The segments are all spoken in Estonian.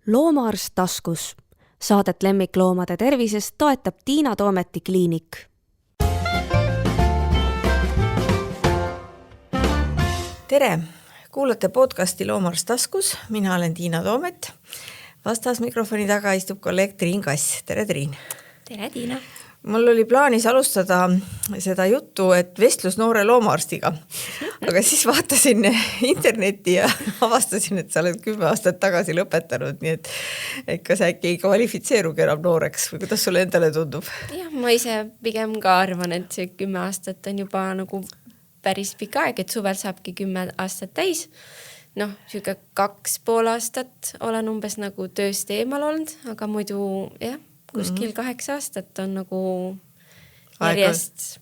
Loomaarst taskus. Saadet lemmikloomade tervisest toetab Tiina Toometi kliinik. Tere! Kuulate podcasti Loomaarst taskus. Mina olen Tiina Toomet. Vastas mikrofoni taga istub kolleeg Triin Kass. Tere, Triin! Tere, Tiina! Mul oli plaanis alustada seda juttu, et vestlus noore loomaarstiga. Aga siis vaatasin internetti ja avastasin, et sa oled 10 aastat tagasi lõpetanud, nii et kas äkki ei kvalifitseerugi enam nooreks või kuidas sulle endale tundub? Jah, ma ise pigem ka arvan, et see 10 aastat on juba nagu päris pikk aeg, et suvel saabki 10 aastat täis. Siuke 2,5 aastat olen umbes nagu tööst eemal olnud, aga muidu jah, kuskil 8 aastat on nagu järjest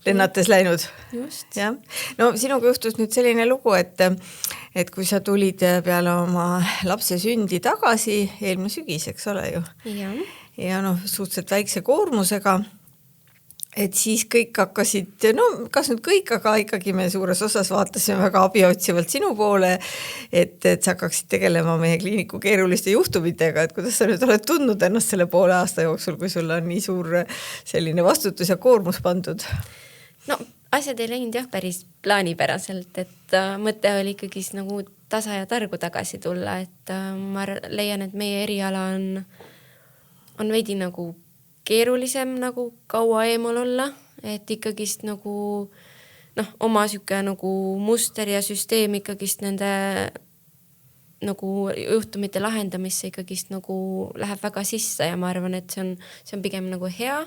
lennates läinud. Just. Ja. No sinuga juhtus nüüd selline lugu, et kui sa tulid peale oma lapse sündi tagasi, eelmine sügis, eks ole ju? Ja suhteliselt väikse koormusega, et siis kõik hakkasid, kas nüüd kõik, aga ikkagi me suures osas vaatasime väga abiotsivalt sinu poole, et sa hakkaksid tegelema meie kliiniku keeruliste juhtumitega, et kuidas sa nüüd oled tundnud ennast selle 1,5 aasta jooksul, kui sul on nii suur selline vastutus ja koormus pandud? Asjad ei läinud jah päris plaanipäraselt, et mõte oli ikkagi nagu tasa ja targu tagasi tulla, et ma leian, et meie eriala on veidi nagu keerulisem nagu kaua eemal olla, et ikkagist nagu oma süke nagu muster ja süsteem ikkagist nende nagu juhtumite lahendamisse ikkagist nagu läheb väga sisse ja ma arvan, et see on pigem nagu hea,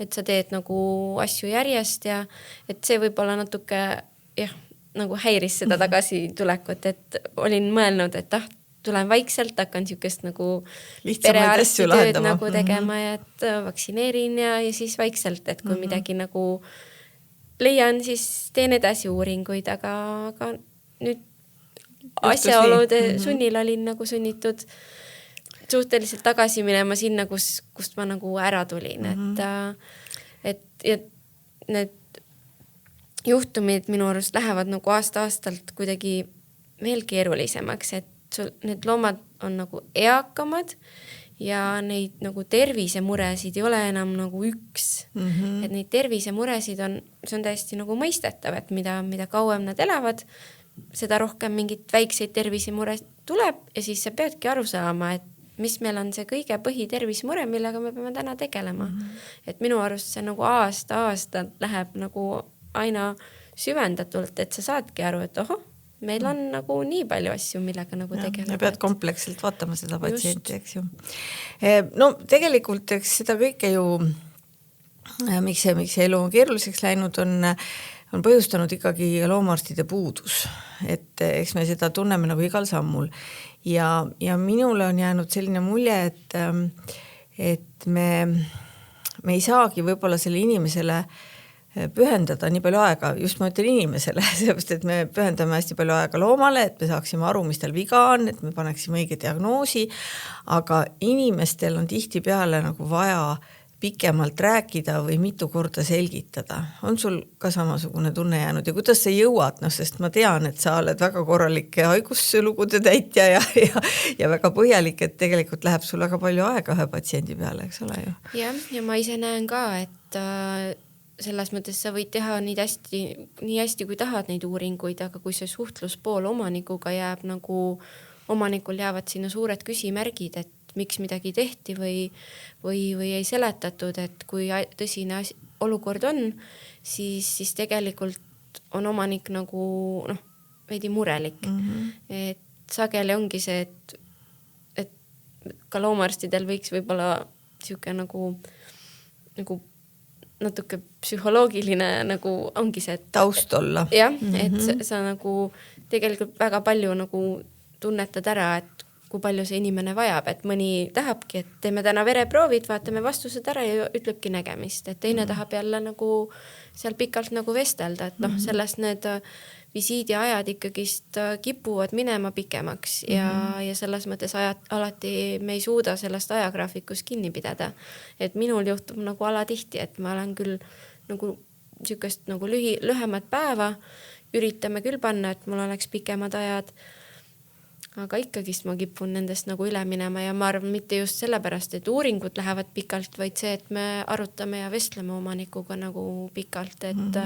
et sa teed nagu asju järjest ja et see võib-olla natuke nagu häiris seda tagasi tulekut, et olin mõelnud, et tulen vaikselt, hakkan siukest nagu perearsti tööd nagu tegema ja et vaktsineerin ja siis vaikselt, et kui midagi nagu leian, siis teen edasi uuringuid, aga nüüd asjaolude sunnil olin nagu sunnitud suhteliselt tagasi minema sinna, kust ma nagu ära tulin, et need juhtumid minu arust lähevad nagu aasta-aastalt kuidagi veel keerulisemaks, et need loomad on nagu eakamad ja neid nagu tervisemuresid ei ole enam nagu üks. Et neid tervisemuresid see on täiesti nagu mõistetav, et mida kauem nad elavad, seda rohkem mingit väikseid tervisemuresid tuleb ja siis sa peadki aru saama, et mis meil on see kõige põhitervisemure, millega me peame täna tegelema. Et minu arust see nagu aasta läheb nagu aina süvendatult, et sa saadki aru, et meil on nagu nii palju asju, millega nagu tegeleda. Ja pead kompleksselt vaatama seda patsienti, eks ju. Tegelikult eks seda kõike ju, miks see elu on keeruliseks läinud, on põhjustanud ikkagi loomaarstide puudus. Et eks me seda tunneme nagu igal sammul. Ja minule on jäänud selline mulje, et me ei saagi võib-olla selle inimesele pühendada nii palju aega, just ma ütlen inimesele, sellepärast, et me pühendame hästi palju aega loomale, et me saaksime aru, mis tal viga on, et me paneksime õige diagnoosi, aga inimestel on tihti peale nagu vaja pikemalt rääkida või mitu korda selgitada. On sul ka samasugune tunne jäänud ja kuidas sa jõuad? Sest ma tean, et sa oled väga korralik haiguslugude täitja ja väga põhjalik, et tegelikult läheb sul väga palju aega ühe patsiendi peale, eks ole ju? Ja ma ise näen ka, et selles mõttes sa võid teha nii hästi kui tahad neid uuringuid, aga kui see suhtluspool omanikuga jääb nagu, omanikul jäävad sinna suured küsimärgid, et miks midagi tehti või ei seletatud, et kui tõsine olukord on, siis tegelikult on omanik nagu veidi murelik. Et sageli ongi see, et ka loomaarstidel võiks võib-olla siuke nagu natuke psühholoogiline nagu ongi see, et taust olla. Jah, et sa nagu tegelikult väga palju nagu tunnetad ära, et kui palju see inimene vajab, et mõni tahabki, et teeme täna vereproovid, vaatame vastused ära ja ütlebki nägemist, et teine tahab jälle nagu seal pikalt nagu vestelda, et sellest need visiidiajad ikkagist kipuvad minema pikemaks ja selles mõttes alati me ei suuda sellest ajagraafikus kinni pidada. Et minul juhtub nagu alatihti, et ma olen küll nagu sükest nagu lühemat päeva, üritame küll panna, et mul oleks pikemad ajad, aga ikkagist ma kipun nendest nagu üle minema ja ma arvan mitte just sellepärast, et uuringud lähevad pikalt, vaid see, et me arutame ja vestleme omanikuga nagu pikalt, et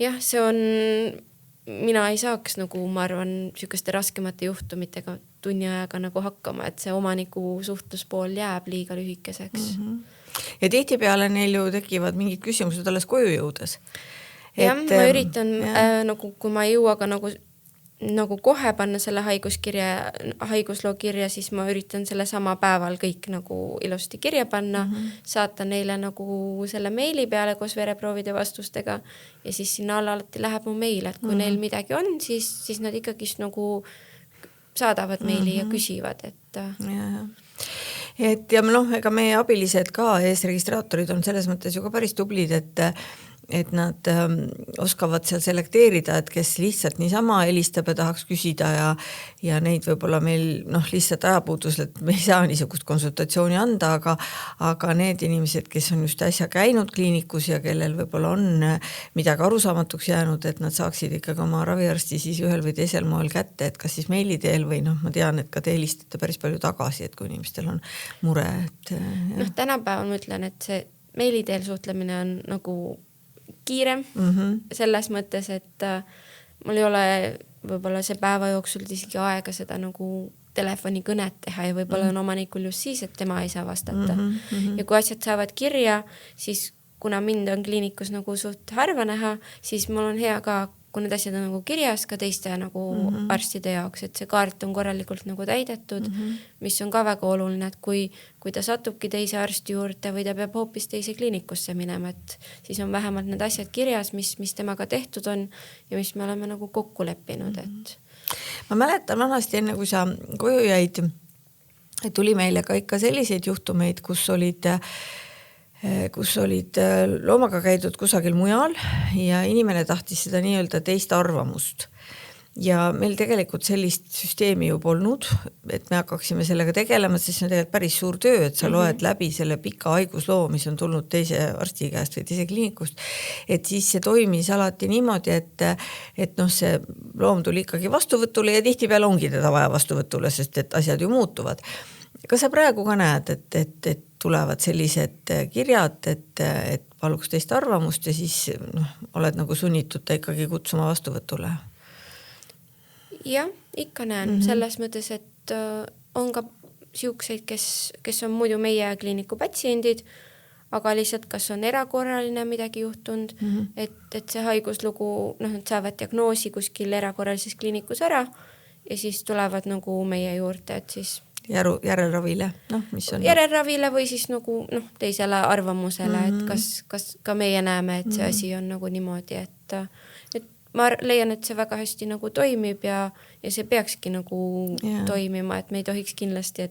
jah, see on, mina ei saaks nagu, ma arvan, niisuguste raskemate juhtumitega tunni ajaga nagu hakkama, et see omaniku suhtluspool jääb liiga lühikeseks. Ja tihtipeale neil ju tekivad mingid küsimused alles koju jõudes. Jah, ma üritan, nagu, kui ma ei jõua ka nagu kohe panna selle haigusloo kirja, siis ma üritan selle sama päeval kõik nagu ilusti kirja panna, saata neile nagu selle meili peale koos vereproovide vastustega ja siis sinna alla alati läheb mu meil, et kui neil midagi on, siis nad ikkagist nagu saadavad meili ja küsivad, et ja ega meie abilised ka, eesregistraatorid on selles mõttes ju ka päris tublid, et nad oskavad seal selekteerida, et kes lihtsalt niisama helistab ja tahaks küsida ja neid võib-olla meil lihtsalt ajapuudusel, et me ei saa niisugust konsultatsiooni anda, aga need inimesed, kes on just äsja käinud kliinikus ja kellel võib-olla on midagi arusaamatuks jäänud, et nad saaksid ikkagi oma raviarsti siis ühel või teisel moel kätte, et kas siis meili teel või ma tean, et ka te helistate päris palju tagasi, et kui inimestel on mure. Tänapäeval ma ütlen, et see meili teel suhtlemine on nagu kiirem selles mõttes, et mul ei ole võib-olla see päeva jooksul isegi aega seda nagu telefonikõnet teha ja võib-olla on omanikul just siis, et tema ei saa vastata. Ja kui asjad saavad kirja, siis kuna mind on kliinikus nagu suht harva näha, siis mul on hea ka, kui need asjad on nagu kirjas ka teiste nagu arstide jaoks, et see kaart on korralikult nagu täidetud, mis on ka väga oluline, et kui ta satubki teise arsti juurde või ta peab hoopis teise kliinikusse minema, et siis on vähemalt need asjad kirjas, mis temaga tehtud on ja mis me oleme nagu kokku leppinud. Et ma mäletan vanasti enne, kui sa koju jäid, tuli meile ka ikka selliseid juhtumeid, kus olid loomaga käidud kusagil mujal ja inimene tahtis seda nii-öelda teist arvamust. Ja meil tegelikult sellist süsteemi ju polnud, et me hakkaksime sellega tegelema, sest see on tegelikult päris suur töö, et sa loed läbi selle pika haigusloo, mis on tulnud teise arsti käest või teise kliinikust, et siis see toimis alati niimoodi, et see loom tuli ikkagi vastuvõtule ja tihtipeale ongi teda vaja vastuvõtule, sest et asjad ju muutuvad. Kas sa praegu ka näed, et tulevad sellised kirjad, et paluks teist arvamust ja siis oled nagu sunnitud ta ikkagi kutsuma vastuvõtule? Jah, ikka näen selles mõttes, et on ka siukseid, kes on muidu meie kliiniku patsiendid, aga lihtsalt kas on erakorraline midagi juhtunud, et see haiguslugu, nad saavad diagnoosi kuskil erakorralises kliinikus ära ja siis tulevad nagu meie juurde, et siis järelravile, mis on järelravile või siis nagu teisele arvamusele, et kas ka meie näeme, et see asi on nagu niimoodi, et ma leian, et see väga hästi nagu toimib ja see peakski nagu toimima, et me ei tohiks kindlasti,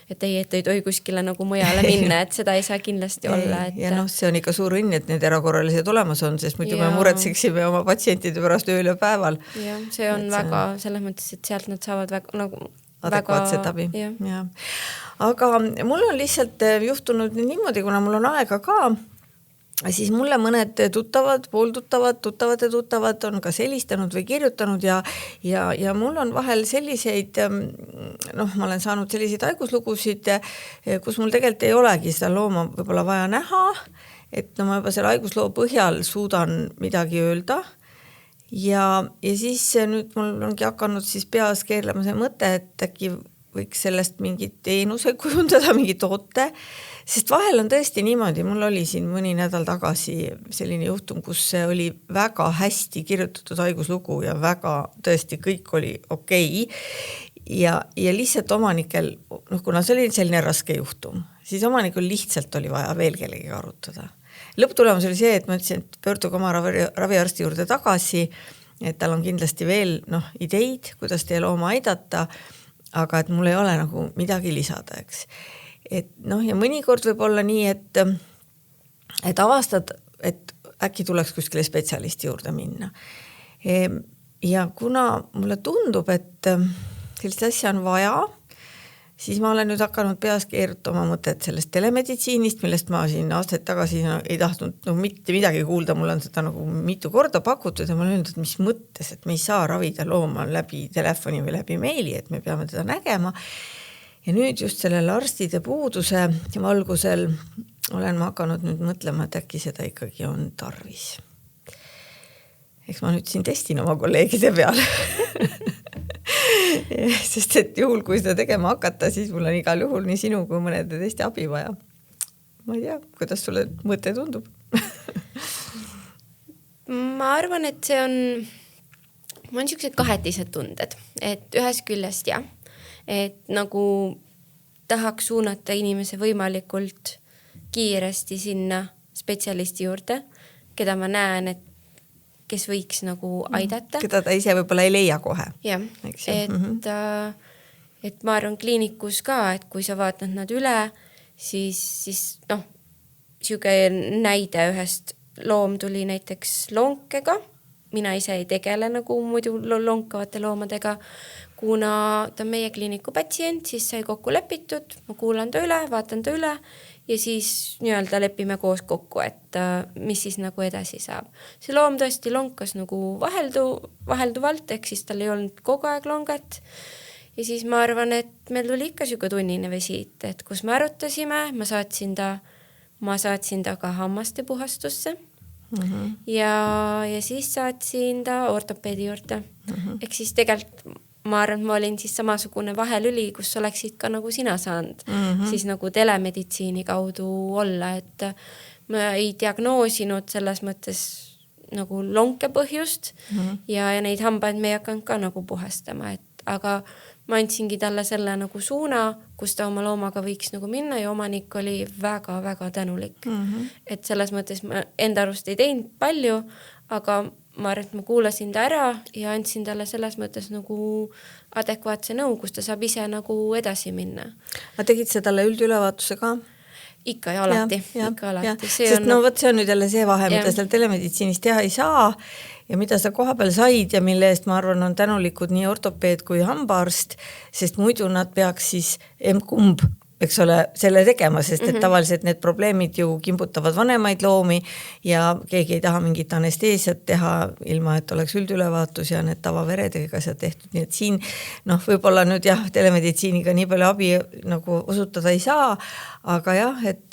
et ei tohi kuskile nagu mujale minna, et seda ei saa kindlasti olla. Ja see on ikka suur õnn, et need erakorralised olemas on, sest muidu me muretseksime oma patsientide pärast ööl ja päeval. Ja see on väga selles mõttes, et sealt nad saavad väga nagu adekvaatset abi. Ja. Aga mul on lihtsalt juhtunud niimoodi, kuna mul on aega ka, siis mulle mõned pooltuttavad on ka helistanud või kirjutanud ja mul on vahel selliseid, ma olen saanud selliseid haiguslugusid, kus mul tegelikult ei olegi seda looma võib-olla vaja näha, et ma juba selle haigusloo põhjal suudan midagi öelda. Ja siis nüüd mul ongi hakanud siis peas keerlema see mõte, et äkki võiks sellest mingi teenuse kujundada, mingi toote, sest vahel on tõesti niimoodi, mul oli siin mõni nädal tagasi selline juhtum, kus see oli väga hästi kirjutatud haiguslugu ja väga tõesti kõik oli okei. Ja lihtsalt omanikel, kuna see oli selline raske juhtum, siis omanikul lihtsalt oli vaja veel kellegi arutada. Lõpptulemus oli see, et ma ütlesin, et pöörduge oma raviarsti juurde tagasi, et tal on kindlasti veel ideid, kuidas teie looma aidata, aga et mul ei ole nagu midagi lisada, eks. Et ja mõnikord võib olla nii, et avastad, et äkki tuleks kuskile spetsialisti juurde minna. Ja kuna mulle tundub, et sellist asja on vaja, siis ma olen nüüd hakanud peas keerutama mõtet sellest telemeditsiinist, millest ma siin aastaid tagasi ei tahtnud mitte midagi kuulda, mul on seda nagu mitu korda pakutud ja ma olen öelnud, et mis mõttes, et me ei saa ravida looma läbi telefoni või läbi meili, et me peame teda nägema. Ja nüüd just sellele arstide puuduse valgusel olen ma hakanud nüüd mõtlema, et äkki seda ikkagi on tarvis. Eks ma nüüd siin testin oma kolleegide peale. Sest et juhul, kui seda tegema hakata, siis mul on igal juhul nii sinu kui mõnede teiste abi vaja. Ma ei tea, kuidas sulle mõte tundub? Ma arvan, et see on niisugused kahetised tunded, et ühest küljest jah, et nagu tahaks suunata inimese võimalikult kiiresti sinna spetsialisti juurde, keda ma näen, et kes võiks nagu aidata. Keda ta ise võib-olla ei leia kohe. Jah, et ma arvan kliinikus ka, et kui sa vaatad nad üle, siis siuke näide ühest loom tuli näiteks lonkega. Mina ise ei tegele nagu muidu lonkavate loomadega. Kuna ta on meie kliiniku patsient, siis sai kokku lepitud, ma kuulan ta üle, vaatan ta üle ja siis nii-öelda lepime koos kokku, et mis siis nagu edasi saab. See loom tõesti lonkas nagu vahelduvalt, ehk siis tal ei olnud kogu aeg longet. Ja siis ma arvan, et meil tuli ikka siuke tunnine visiit, et kus me arutasime, ma saatsin ta ka hammaste puhastusse ja siis saatsin ta ortopeedi juurde. Ehk siis tegelikult ma arvan, et ma olin siis samasugune vahelüli, kus oleksid ka nagu sina saanud siis nagu telemeditsiini kaudu olla, et ma ei diagnoosinud selles mõttes nagu lonke põhjust ja neid hambaid me ei hakanud ka nagu puhastama, aga ma andsingi talle selle nagu suuna, kus ta oma loomaga võiks nagu minna ja omanik oli väga-väga tänulik. Et selles mõttes ma enda arust ei teinud palju, aga ma arvan, et ma kuulasin ta ära ja andsin talle selles mõttes nagu adekvaatse nõu, kus ta saab ise nagu edasi minna. Aga tegid sa talle üldülevaatuse ka? Ikka ja alati. Sest see on nüüd jälle see vahe, mida seal telemeditsiinis teha ei saa ja mida sa koha peal said ja mille eest ma arvan on tänulikud nii ortopeed kui hambaarst, sest muidu nad peaks siis emkumb eks ole, selle tegema, sest et tavaliselt need probleemid ju kimbutavad vanemaid loomi ja keegi ei taha mingit anesteesiat teha ilma, et oleks üldülevaatus ja need tavaveredega asjad tehtud. Nii et siin võib-olla nüüd jah, telemeditsiiniga nii palju abi nagu osutada ei saa, aga jah, et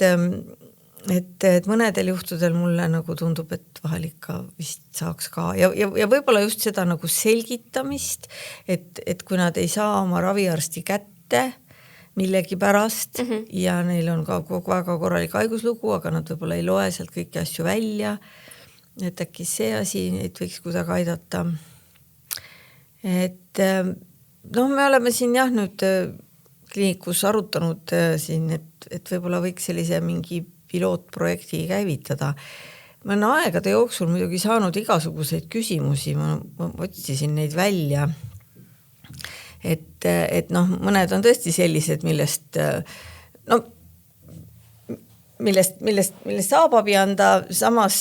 mõnedel juhtudel mulle nagu tundub, et vahel ikka vist saaks ka ja võib-olla just seda nagu selgitamist, et kui nad ei saa oma raviarsti kätte millegi pärast ja neil on ka väga korralik haiguslugu, aga nad võib-olla ei loe sealt kõiki asju välja, et äkki see asi neid võiks kuidagi aidata. Et me oleme siin jah nüüd kliinikus arutanud siin, et võib-olla võiks sellise mingi pilootprojekti käivitada. Ma olen aegade jooksul muidugi saanud igasuguseid küsimusi, ma otsisin neid välja. Et mõned on tõesti sellised, millest saab abi anda, samas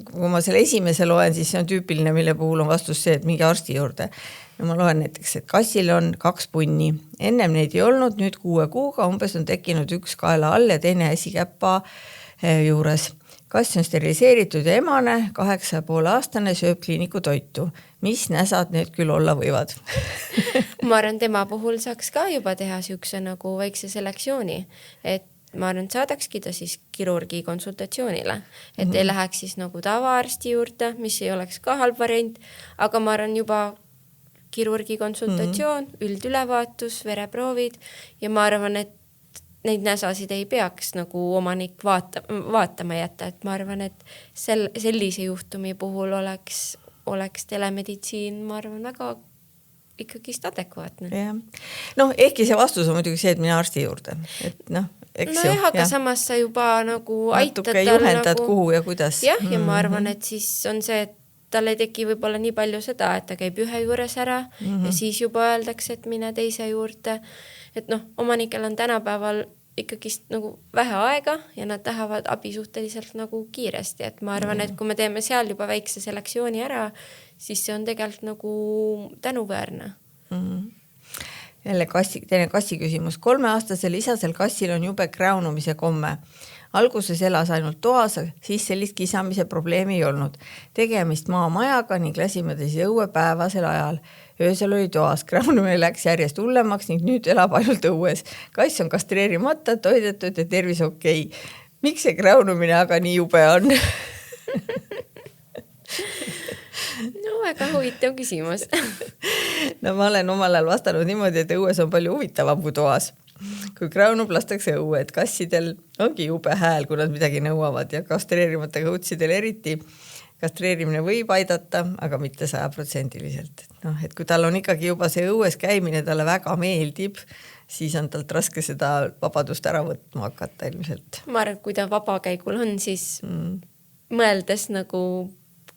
kui ma selle esimese loen, siis see on tüüpiline, mille puhul on vastus see, et mingi arsti juurde. Ja ma loen näiteks, et kassil on 2 punni, ennem neid ei olnud, nüüd 6 kuuga umbes on tekkinud 1 kaela all ja teine esikäpa juures. Kass on steriliseeritud ja emane, 8,5-aastane sööb kliiniku toitu. Mis näsad need küll olla võivad? Ma arvan, tema puhul saaks ka juba teha siukse nagu väikse selektsiooni, et ma arvan, et saadakski ta siis kirurgi konsultatsioonile, et ei läheks siis nagu tavaarsti juurde, mis ei oleks ka halb variant, aga ma arvan juba kirurgi konsultatsioon, üldülevaatus, vereproovid ja ma arvan, et neid näsasid ei peaks nagu omanik vaatama jätta, et ma arvan, et sellise juhtumi puhul oleks telemeditsiin, ma arvan, väga ikkagist adekvaatne. Ehkki see vastus on muidugi see, et mine arsti juurde. Aga samas sa juba nagu aitad natuke juhendad kuhu ja kuidas. Ja ma arvan, et siis on see, et tal ei teki võib-olla nii palju seda, et ta käib ühe juures ära ja siis juba öeldakse, et mine teise juurde. Et omanikel on tänapäeval ikkagist nagu vähe aega ja nad tahavad abi suhteliselt nagu kiiresti, et ma arvan, et kui me teeme seal juba väikse selektsiooni ära, siis see on tegelikult nagu tänuväärne. Jälle teine kassi küsimus. 3-aastasel isasel kassil on jube kräunumise komme. Alguses elas ainult toas, siis sellist kisamise probleemi ei olnud. Tegemist maamajaga ning lasime ta siis õue päevasel ajal. Öösel oli toas, kräunumine läks järjest hullemaks ning nüüd elab ainult õues. Kass on kastreerimata, toidetud ja tervis okei. Miks see kräunumine aga nii jube on? No väga huvitav küsimus. No ma olen omal ajal vastanud niimoodi, et õues on palju huvitavam kui toas. Kui kräunub, lastakse õue, et kassidel ongi jube hääl, kui nad midagi nõuavad ja kastreerimata kõutsidel eriti. Kastreerimine võib aidata, aga mitte 100%. Et kui tal on ikkagi juba see õues käimine, talle väga meeldib, siis on talt raske seda vabadust ära võtma hakata ilmselt. Ma arvan, et kui ta vabakäigul on, siis mõeldes nagu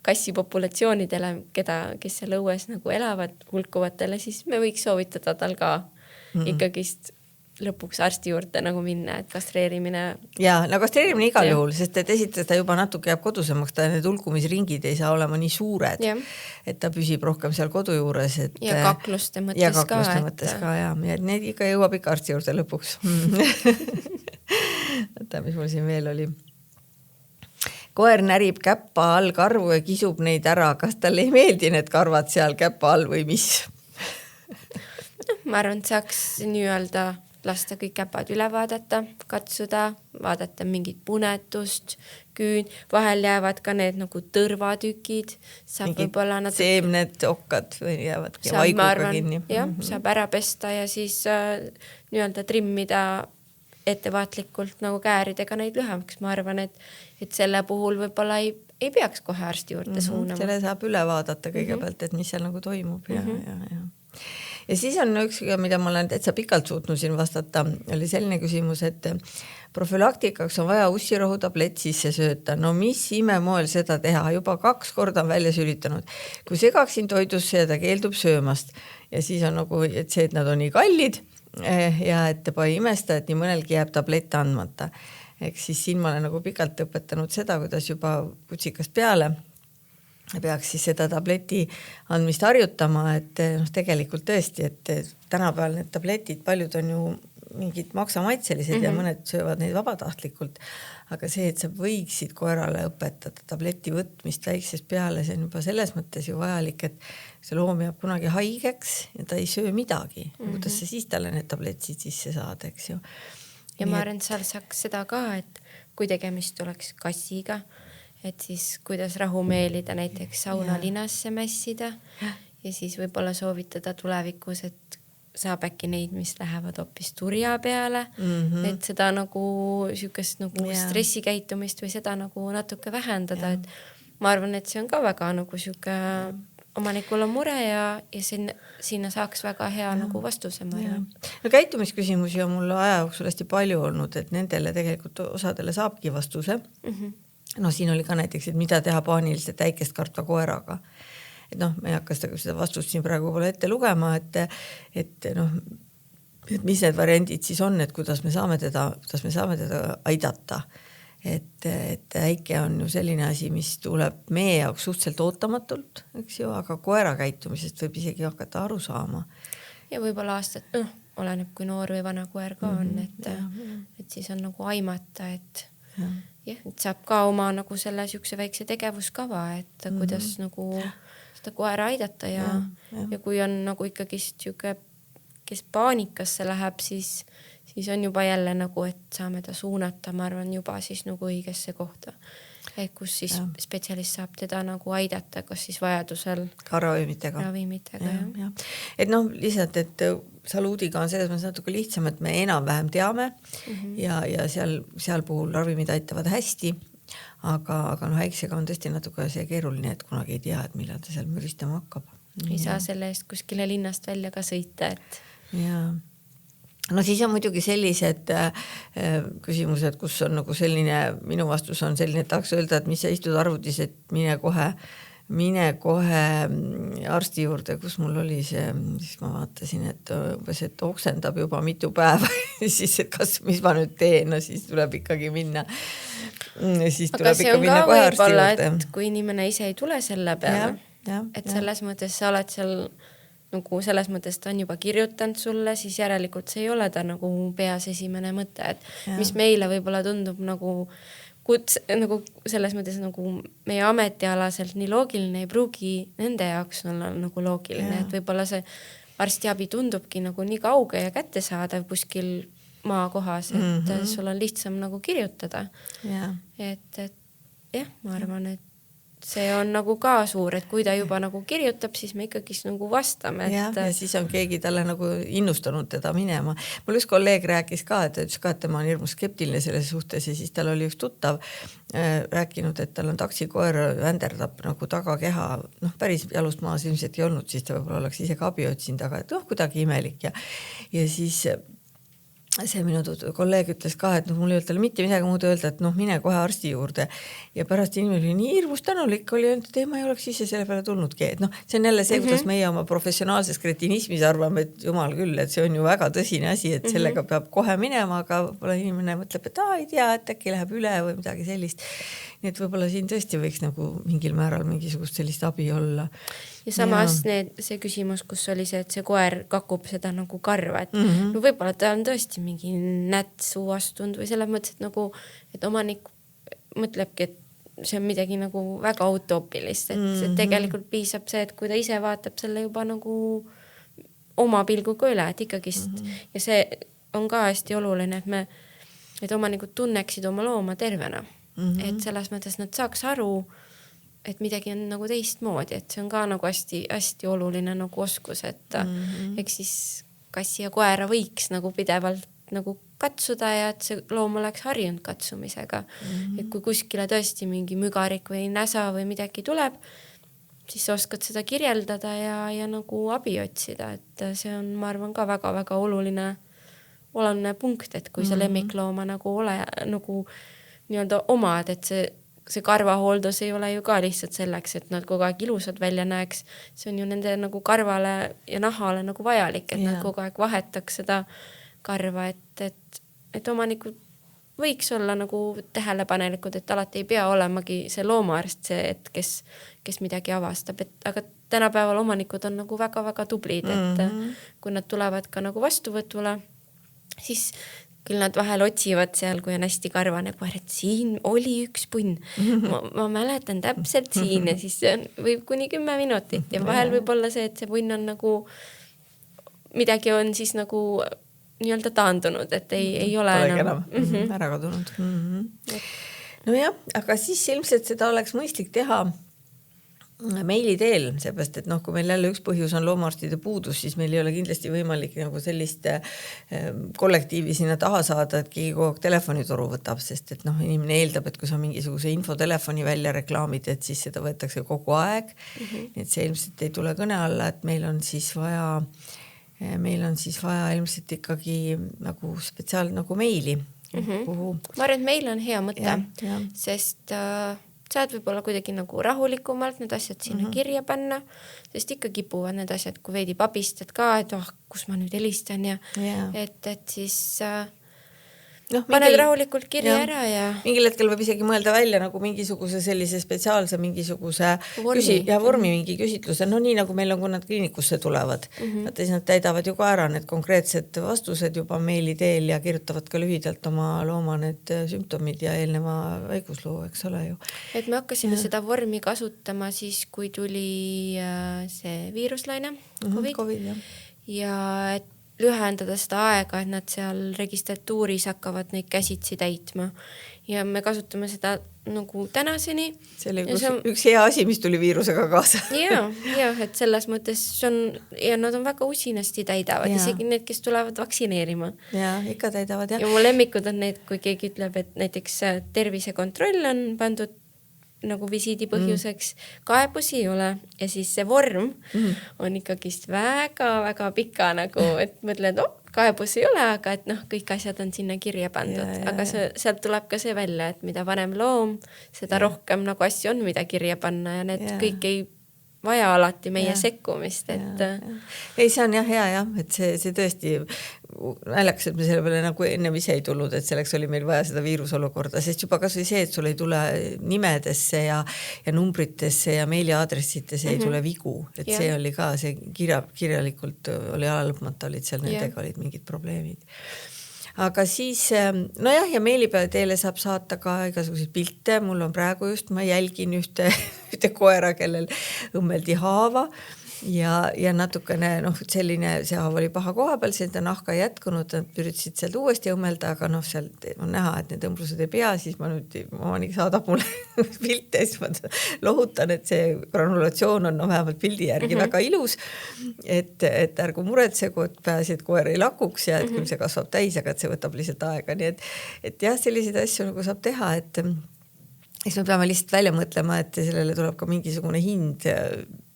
kassipopulatsioonidele, kes seal õues nagu elavad hulkuvatele, siis me võiks soovitada tal ka ikkagist lõpuks arsti juurde nagu minna, et kastreerimine. Ja, no kastreerimine igal juhul, sest et esiteks ta juba natuke jääb kodusemaks, ta need hulkumisringid ei saa olema nii suured, et ta püsib rohkem seal kodu juures. Ja kakluste mõttes ka. Ja need ikka jõuab ikka arsti juurde lõpuks. Võta, mis mul siin veel oli. Koer närib käppa all karvu ja kisub neid ära. Kas talle ei meeldi need karvad seal käppa all või mis? Ma arvan, et saaks nii-öelda lasta kõik käpad üle vaadata, katsuda, vaadata mingit punetust, küün, vahel jäävad ka need nagu tõrvatükid, saab võib-olla natuke... Seemned, okkad või jäävad vaiguga kinni. Jah, saab ära pesta ja siis nii-öelda trimmida ettevaatlikult nagu kääridega neid lühemaks. Ma arvan, et selle puhul võib-olla ei peaks kohe arsti juurde suunama. Selle saab üle vaadata kõigepealt, et mis seal nagu toimub. Ja siis on üks, mida ma olen täitsa pikalt suutnud siin vastata, oli selline küsimus, et profülaktikaks on vaja ussirohu tablett sisse sööta. No mis imemoel seda teha? Juba 2 korda on välja sülitanud. Kui segaksin toidusse ja ta keeldub söömast. Ja siis on nagu, et see, et nad on nii kallid ja et juba ei imesta, et nii mõnelgi jääb tablett andmata. Eks siis siin ma olen nagu pikalt õpetanud seda, kuidas juba kutsikast peale peaks siis seda tableti andmist harjutama, et tegelikult tõesti, et tänapäeval need tabletid, paljud on ju mingid maksamaitselised ja mõned söövad neid vabatahtlikult, aga see, et sa võiksid koerale õpetada tableti võtmist väiksest peale, see on juba selles mõttes ju vajalik, et see loom jääb kunagi haigeks ja ta ei söö midagi. Kuidas sa siis talle need tabletid sisse saad, eks ju. Ja ma arvan, et seal saaks seda ka, et kui tegemist oleks kassiga, et siis kuidas rahumeelida näiteks saunalinasse mässida ja siis võib-olla soovitada tulevikus, et saab äkki neid, mis lähevad hoopis turja peale, et seda nagu sükest nagu stressikäitumist või seda nagu natuke vähendada, et ma arvan, et see on ka väga nagu süke omanikul on mure ja sinna saaks väga hea nagu vastuse. No käitumisküsimusi on mul aja jooksul hästi palju olnud, et nendele tegelikult osadele saabki vastuse. No siin oli ka näiteks, et mida teha paaniliselt äikest kartva koeraga. Et me ei hakka seda vastust siin praegu pole ette lugema, et mis need variandid siis on, et kuidas me saame teda aidata. Et äike on ju selline asi, mis tuleb meie jaoks suhteliselt ootamatult, eks ju, aga koera käitumisest võib isegi hakata aru saama. Ja võib-olla aastat, oleneb kui noor või vana koer ka on, et siis on nagu aimata, et et saab ka oma nagu selle sükse väikse tegevuskava, et kuidas nagu seda koera aidata ja kui on nagu ikkagi süke, kes paanikasse läheb, siis on juba jälle nagu, et saame ta suunata, ma arvan, juba siis nagu õigesse kohta. Et kus siis spetsialist saab teda nagu aidata, kas siis vajadusel ka ravimitega. Et lihtsalt, et saluudiga on selles mõttes natuke lihtsam, et me enam-vähem teame ja seal puhul ravimid aitavad hästi, aga häiksega on tõesti natuke see keeruline, et kunagi ei tea, et millal ta seal müristama hakkab. Ei saa selle eest kuskile linnast välja ka sõita, et... No siis on muidugi sellised küsimused, kus on nagu selline, minu vastus on selline, et tahaks öelda, et mis sa istud arvutis, et mine kohe arsti juurde, kus mul oli see, siis ma vaatasin, et oksendab juba mitu päeva, siis et mis ma nüüd teen, no siis tuleb ikkagi minna. Siis aga see on ka võib-olla, et kui inimene ise ei tule selle peale, et selles mõttes sa oled seal nagu selles mõttes ta on juba kirjutanud sulle, siis järelikult see ei ole ta nagu peas esimene mõte, et mis meile võib-olla tundub nagu nagu selles mõttes nagu meie ametialaselt nii loogiline ei pruugi nende jaoks olla nagu loogiline, et võib-olla see arstiabi tundubki nagu nii kauge ja kättesaadav kuskil maakohas, et sul on lihtsam nagu kirjutada. Et jah, ma arvan, et see on nagu ka suur, et kui ta juba nagu kirjutab, siis me ikkagi nagu vastame. Ja siis on keegi talle nagu innustanud teda minema. Mul üks kolleeg rääkis ka, et ütles ka, et tema on hirmus skeptiline selles suhtes ja siis tal oli üks tuttav rääkinud, et tal on taksikoer vänderdab nagu tagakeha, päris jalust maas ilmselt ei olnud, siis ta võib-olla oleks ise ka abi otsinud, aga et kuidagi imelik ja siis see minu kolleeg ütles ka, et mul ei olnud talle mitte midagi muud öelda, et mine kohe arsti juurde ja pärast inimene oli nii hirmus tänulik oli, et ma ei oleks ise selle peale tulnudki, et see on jälle see, kuidas meie oma professionaalses kretinismis arvame, et jumal küll, et see on ju väga tõsine asi, et sellega peab kohe minema, aga võib-olla inimene mõtleb, et ei tea, et äkki läheb üle või midagi sellist. Nii et võib-olla siin tõesti võiks nagu mingil määral mingisugust sellist abi olla. Ja samas see küsimus, kus oli see, et see koer kakub seda nagu karva, et võib-olla ta on tõesti mingi näts uastund või selles mõttes, et nagu, et omanik mõtlebki, et see on midagi nagu väga utoopilist, et tegelikult piisab see, et kui ta ise vaatab selle juba nagu oma pilguga üle, et ikkagist ja see on ka hästi oluline, et omanikud tunneksid oma looma tervena, et selles mõttes nad saaks aru, et midagi on nagu teistmoodi, et see on ka nagu hästi oluline nagu oskus, et eks siis kassi ja koera võiks nagu pidevalt nagu katsuda ja et see loom oleks harjunud katsumisega. Et kui kuskile tõesti mingi mügarik või näsa või midagi tuleb, siis oskad seda kirjeldada ja nagu abi otsida, et see on, ma arvan, ka väga-väga oluline punkt, et kui sa lemmiklooma nagu nagu nii-öelda omad, et see karvahooldus ei ole ju ka lihtsalt selleks, et nad kogu aeg ilusad välja näeks. See on ju nende nagu karvale ja nahale nagu vajalik, et nad kogu aeg vahetaks seda karva, et omanikud võiks olla nagu tähelepanelikud, et alati ei pea olemagi see loomaarst see, et kes midagi avastab, aga tänapäeval omanikud on nagu väga-väga tublid, et kui nad tulevad ka nagu vastuvõtule, siis küll nad vahel otsivad seal, kui on hästi karvane koer, et siin oli üks punn. Ma mäletan täpselt siin ja siis võib kuni 10 minutit ja vahel võib olla see, et see punn on nagu, midagi on siis nagu nii-öelda taandunud, et ei ole enam. Ära kadunud. No jah, aga siis ilmselt seda oleks mõistlik teha meili teel, seepärast, et kui meil jälle üks põhjus on loomaarstide puudus, siis meil ei ole kindlasti võimalik nagu sellist kollektiivi sinna taha saada, et keegi kogu aeg telefonitoru võtab, sest et inimene eeldab, et kui sa mingisuguse infotelefoni välja reklaamid, et siis seda võetakse kogu aeg. Et see ilmselt ei tule kõne alla, et meil on siis vaja ilmselt ikkagi nagu spetsiaalne nagu meili. Ma arvan, et meil on hea mõte, sest saad võib-olla kuidagi nagu rahulikumalt need asjad sinna kirja panna, sest ikka kipuvad need asjad, kui veidi pabistad ka, et kus ma nüüd helistan ja et siis paned rahulikult kirja ära ja mingil hetkel võib isegi mõelda välja nagu mingisuguse sellise spetsiaalse mingisuguse vormi mingi küsitluse, nii nagu meil on, kui nad kliinikusse tulevad. Siis nad täidavad ju ka ära need konkreetsed vastused juba meili teel ja kirjutavad ka lühidalt oma looma need sümptomid ja eelneva haigusloo, eks ole ju. Et me hakkasime seda vormi kasutama siis, kui tuli see viiruslaine, COVID. Ja et lühendada seda aega, et nad seal registratuuris hakkavad neid käsitsi täitma. Ja me kasutame seda nagu tänaseni. See oli üks hea asi, mis tuli viirusega kaasa. Ja, et selles mõttes ja nad on väga usinasti täidavad, isegi need, kes tulevad vaktsineerima. Ja, ikka täidavad. Ja mu lemmikud on need, kui keegi ütleb, et näiteks tervisekontroll on pandud nagu visiidi põhjuseks, kaebusi ei ole ja siis see vorm on ikkagist väga-väga pika nagu, et mõtled, kaebusi ei ole, aga et kõik asjad on sinna kirja pandud, aga sealt tuleb ka see välja, et mida vanem loom, seda rohkem nagu asju on, mida kirja panna ja need kõik ei vaja alati meie sekkumist, et ei, see on hea, et see tõesti naljakas, et me selle peale nagu ennem ise ei tulnud, et selleks oli meil vaja seda viirusolukorda, sest juba kas või see, et sul ei tule nimedesse ja numbritesse ja meiliaadressitesse ei tule vigu, et see oli ka see kirjalikult oli alalõpmata, olid seal nendega olid mingid probleemid. Aga siis, nojah, ja meili peale teile saab saata ka igasuguseid pilte, mul on praegu just, ma jälgin ühte koera, kellel õmmeldi haava ja natukene selline, see haav oli paha koha peal, seda nahka ei jätkunud, nad üritasid sealt uuesti õmmelda, aga sealt on näha, et need õmblused ei pea, siis ma nüüd, omanik saadab mulle pilte, siis ma lohutan, et see granulatsioon on vähemalt pildi järgi väga ilus, et ärgu muretsegu, et peaasi, et koer ei lakuks ja et küll see kasvab täis, aga et see võtab lihtsalt aega, nii et jah, selliseid asju nagu saab teha, et siis me peame lihtsalt välja mõtlema, et sellele tuleb ka mingisugune hind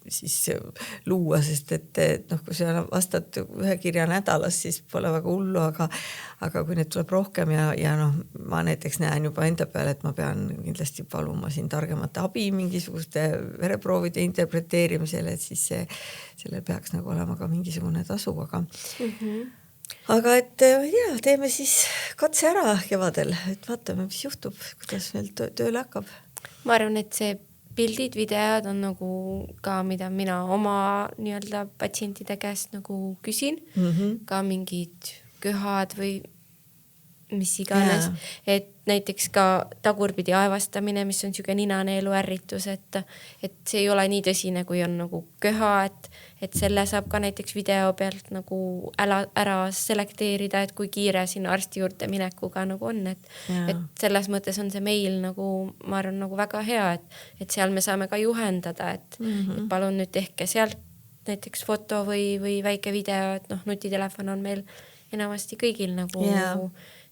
siis luua, sest et kui sa vastad ühe kirja nädalas, siis pole väga hullu, aga kui need tuleb rohkem ja ma näiteks näen juba enda peale, et ma pean kindlasti paluma siin targemate abi mingisuguste vereproovide interpreteerimisele, et siis sellel peaks nagu olema ka mingisugune tasu, aga et teeme siis katse ära kevadel, et vaatame, mis juhtub, kuidas meil tööle hakkab. Ma arvan, et see pildid, videod on nagu ka, mida mina oma nii-öelda patsientide käest nagu küsin, ka mingid köhad või mis iganes, et näiteks ka tagurpidi aevastamine, mis on siuke ninaneelu ärritus, et see ei ole nii tõsine, kui on nagu köha, et selle saab ka näiteks video pealt nagu ära selekteerida, et kui kiire sinna arsti juurde minekuga nagu on, et selles mõttes on see meil nagu, ma arvan, nagu väga hea, et seal me saame ka juhendada, et palun nüüd tehke sealt näiteks foto või väike video, et nutitelefon on meil enamasti kõigil nagu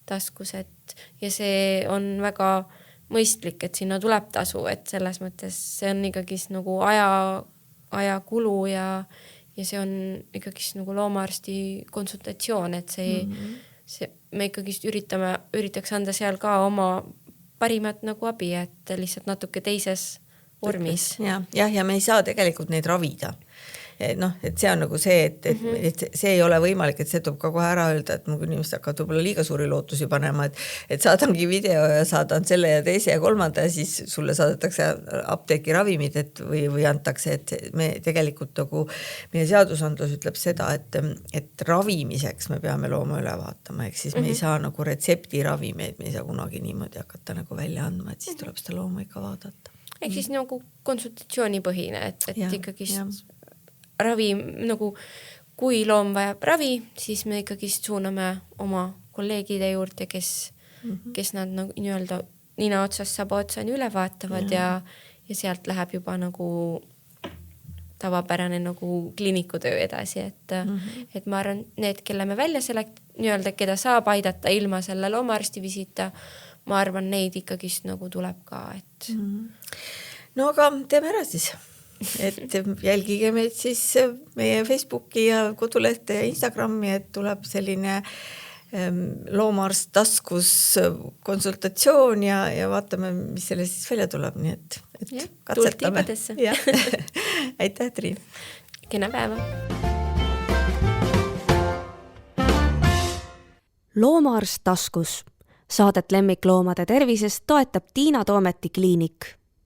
taskus, ja see on väga mõistlik, et sinna tuleb tasu, et selles mõttes see on ikkagi nagu aja kulu ja see on ikkagi nagu loomaarsti konsultatsioon, et see me ikkagi üritaks anda seal ka oma parimat nagu abi, et lihtsalt natuke teises vormis. Ja me ei saa tegelikult neid ravida. Et see on nagu see, et see ei ole võimalik, et see tuleb ka kohe ära öelda, et mu inimesed hakkavad võib-olla liiga suuri lootusi panema, et saadangi video ja saadan selle ja teise ja kolmanda ja siis sulle saadetakse apteeki ravimid või antakse, et me tegelikult nagu meie seadusandlus ütleb seda, et ravimiseks me peame looma üle vaatama, ehk siis me ei saa nagu retseptiravimeid, me ei saa kunagi niimoodi hakata nagu välja andma, et siis tuleb seda looma ikka vaadata. Ehk siis nagu konsultatsioonipõhine, et ikkagi ravi, nagu kui loom vajab ravi, siis me ikkagi suuname oma kolleegide juurde, kes nad nagu nii-öelda nina otsast saba otsani üle vaatavad ja sealt läheb juba nagu tavapärane nagu kliinikutöö edasi, et ma arvan, need, kelle me välja nii-öelda, keda saab aidata ilma selle loomaarsti visiita, ma arvan, neid ikkagi nagu tuleb ka, et No aga teeme ära siis. Et jälgige meid siis meie Facebooki ja kodulehte ja Instagrami, et tuleb selline loomaarst taskus konsultatsioon ja vaatame, mis selle siis välja tuleb, nii et katsetame. Aitäh, Triin! Kena päeva! Loomaarst taskus. Saadet lemmikloomade tervisest toetab Tiina Toometi kliinik.